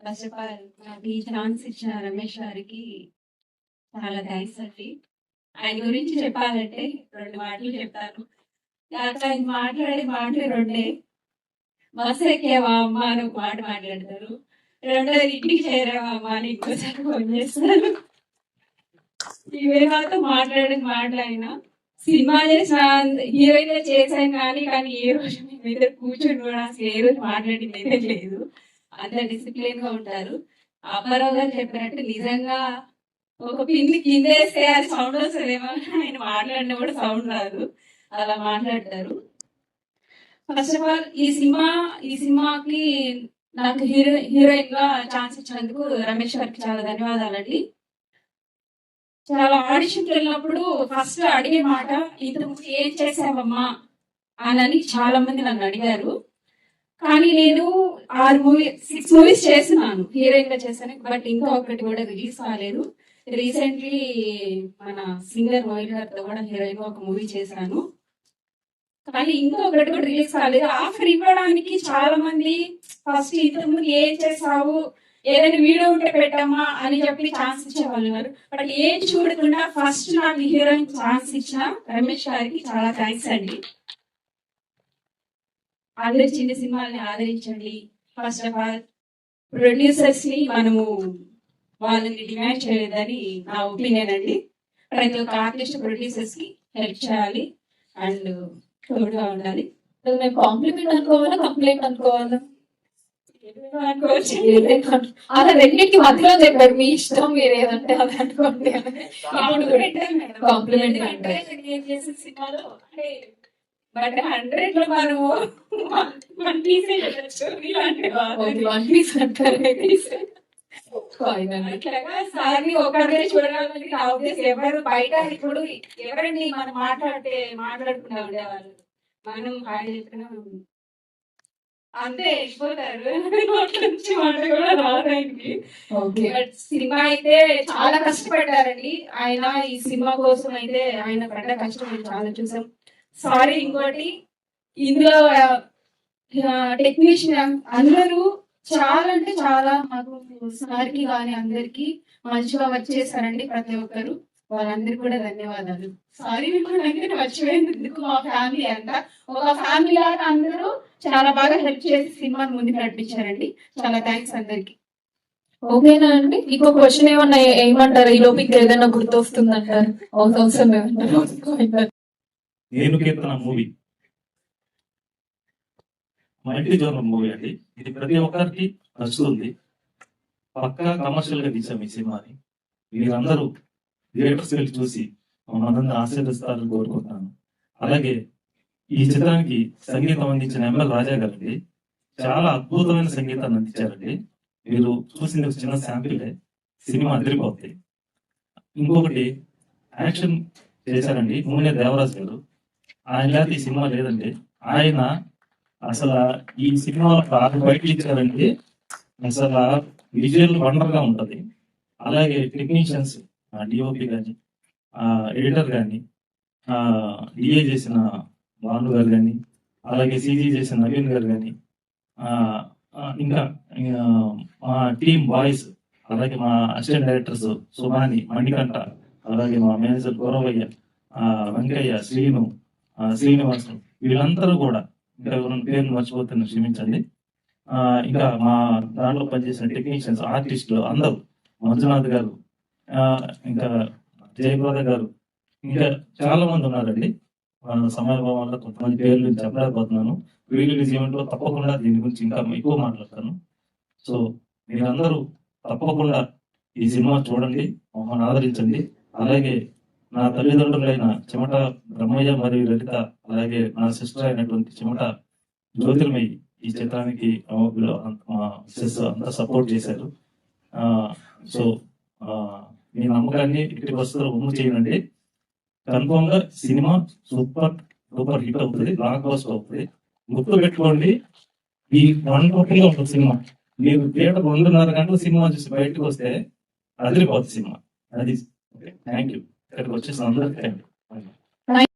First of all నాకు ఈ chance ఇచ్చిన రమేష్ గారికి చాలా థ్యాంక్స్ అండి. ఆయన గురించి చెప్పాలంటే 2 మాటలు చెప్తాను. నాకు ఆయన మాట్లాడే మాటలు 2. బస్సు ఎక్కావా అమ్మా అని ఒక మాట మాట్లాడతారు. రెండోది ఇంటికి చేరావా అమ్మా అని ఇంకోసారి ఫోన్ చేస్తారు. ఇవే నాతో మాట్లాడిన మాటలైన సినిమా చేసిన హీరోయిన్ చేశాను కానీ ఏ రోజు మేము ఇద్దరు కూర్చొని కూడా అసలు ఏ రోజు మాట్లాడింది అయితే లేదు. అంత డిసిప్లిన్ గా ఉంటారు. అప్పారావు గారు చెప్పినట్టు నిజంగా ఒక పిన్ని కిందేస్తే అది సౌండ్ వస్తుందేమో, ఆయన మాట్లాడినా కూడా సౌండ్ రాదు, అలా మాట్లాడతారు. ఫస్ట్ ఆఫ్ ఆల్ ఈ సినిమాకి నాకు హీరోయిన్ గా ఛాన్స్ ఇచ్చినందుకు రమేష్ గారికి చాలా ధన్యవాదాలండి. చాలా ఆడిషన్కి వెళ్ళినప్పుడు ఫస్ట్ అడిగే మాట, ఇంతకు ఏం చేసావమ్మా అని చాలా మంది నన్ను అడిగారు. కానీ నేను 6 మూవీస్ చేస్తున్నాను, హీరోయిన్ గా చేశాను. బట్ ఇంకా ఒకటి కూడా రిలీజ్ కాలేదు. రీసెంట్లీ మన సింగర్ మోయిల్ గారితో కూడా హీరోయిన్ గా ఒక మూవీ చేశాను. కానీ ఇంకా ఒకటి కూడా రిలీజ్ కాలేదు. ఆఫర్ ఇవ్వడానికి చాలా మంది ఫస్ట్ ఇంతకుముందు ఏం చేసావు, ఏదైనా వీడియో ఉంటే పెట్టమ్మా అని చెప్పి ఛాన్స్ ఇచ్చేవాళ్ళు. బట్ ఏం చూడకుండా ఫస్ట్ నాకు హీరోయిన్ ఛాన్స్ ఇచ్చిన రమేష్ గారికి చాలా థ్యాంక్స్ అండి. అందరి చిన్న సినిమాల్ని ఆదరించండి. ఫస్ట్ ఆఫ్ ఆల్ ప్రొడ్యూసర్స్ ని మనము వాళ్ళని డిమాండ్ చేయలేదని నా ఒపీనియన్ అండి. ప్రతి ఒక్క ఆర్టిస్ట్ ప్రొడ్యూసర్స్ కి హెల్ప్ చేయాలి అండ్ తోడుగా ఉండాలి. మేము కాంప్లిమెంట్ అనుకోవాలా, కంప్లైంట్ అనుకోవాలా? అలా రెండింటికి మధ్యలో చెప్పారు, మీ ఇష్టం, మీరు ఏదంటే అది అనుకోండి. కాంప్లిమెంట్ అంటే సినిమాలో బట్ 100 లో మనము 1 piece సారి ఒకరే చూడాలని నా ఉద్దేశం. ఎవరు బయట ఇప్పుడు ఎవరండి మనం మాట్లాడుకుంటా ఉండేవాళ్ళు, మనం హాయి చెప్పినా అంతే వెళ్ళిపోతారు. నుంచి మాట కూడా రాదానికి. బట్ సినిమా అయితే చాలా కష్టపడ్డారండి ఆయన. ఈ సినిమా కోసం అయితే ఆయన పడ్డ కష్టం చాలా చూసాం. సారీ, ఇంకోటి ఇందులో టెక్నీషియన్ అందరూ చాలా అంటే చాలా మాకు సార్కి కానీ అందరికి మంచిగా వర్క్ చేశారండి. ప్రతి ఒక్కరు వాళ్ళందరికీ కూడా ధన్యవాదాలు. సారీ మీకు మర్చిపోయినందుకు. మా ఫ్యామిలీ అంతా ఒక ఫ్యామిలీ లాగా అందరూ చాలా బాగా హెల్ప్ చేసి సినిమాని ముందుకు నడిపించారండి. చాలా థ్యాంక్స్ అందరికి. ఓకేనా అండి? ఇంకో క్వశ్చన్ ఏమన్నా ఏమంటారు? ఈ లోపు ఏదైనా గుర్తొస్తుందంటారు? అవసరం ఏమంటారు? నేను కీర్తన మూవీ మల్టీ జోనర్ మూవీ అండి. ఇది ప్రతి ఒక్కరికి నచ్చుతుంది. పక్కా కమర్షియల్ గా తీసాం ఈ సినిమాని. మీరందరూ థియేటర్స్ వెళ్ళి చూసి మమ్మల్ని ఆశీర్వదిస్తారని కోరుకుంటున్నాను. అలాగే ఈ చిత్రానికి సంగీతం అందించిన ఎంఎల్ రాజా గారికి చాలా అద్భుతమైన సంగీతాన్ని అందించారండి. మీరు చూసింది ఒక చిన్న శాంపిలే, సినిమా అదిరిపోతుంది. ఇంకొకటి యాక్షన్ చేశారండి నూనె దేవరాజ్ గారు. ఆయన లేకపోతే ఈ సినిమా లేదండి. ఆయన అసలు ఈ సినిమాలో బయటలు ఇచ్చారండి. అసలు విజువల్ వండర్ గా ఉంటది. అలాగే టెక్నీషియన్స్, డిఓపి కానీ, ఎడిటర్ కానీ, డిఏ చేసిన భాను గారు కానీ, అలాగే సిజీ చేసిన నవీన్ గారు కానీ, ఇంకా మా టీమ్ బాయ్స్, అలాగే మా అసిస్టెంట్ డైరెక్టర్స్ సుమాని, మణికంఠ, అలాగే మా మేనేజర్ గౌరవయ్య, వెంకయ్య, శ్రీనివాసం, వీళ్ళందరూ కూడా, ఇంకా ఎవరైనా పేర్లు మర్చిపోతున్న క్షమించండి. ఇంకా మా దాంట్లో పనిచేసిన టెక్నీషియన్స్, ఆర్టిస్టులు అందరూ, మంజునాథ్ గారు, ఇంకా జయప్రద గారు, ఇంకా చాలా మంది ఉన్నారండి. సమయం వల్ల కొంతమంది పేర్లు చెప్పలేకపోతున్నాను. రిలీజ్ ఈవెంట్ లో తప్పకుండా దీని గురించి ఇంకా ఎక్కువ మాట్లాడతాను. సో మీరందరూ తప్పకుండా ఈ సినిమా చూడండి, మమ్మల్ని ఆదరించండి. అలాగే నా తల్లిదండ్రులైన చెమట బ్రహ్మయ్య మరియు లలిత, అలాగే నా సిస్టర్ అయినటువంటి చెమట జ్యోతిర్మయి ఈ చిత్రానికి అంతా సపోర్ట్ చేశారు. సో మీ నమ్మకాన్ని ఇక్కడికి వస్తారు ఉమ్ము చేయండి. కన్ఫర్మ్ గా సినిమా సూపర్ హిట్ అవుతుంది, బ్లాక్ బస్టర్ అవుతుంది. గుర్తు పెట్టుకోండి, ఈ 120 ఉంటుంది సినిమా. మీరు థియేటర్ 2.5 గంటల సినిమా చూసి బయటకు వస్తే అదిరిపోతుంది సినిమా. అది థ్యాంక్ యూ. ఇక్కడికి వచ్చేసి అందరికీ థ్యాంక్ యూ.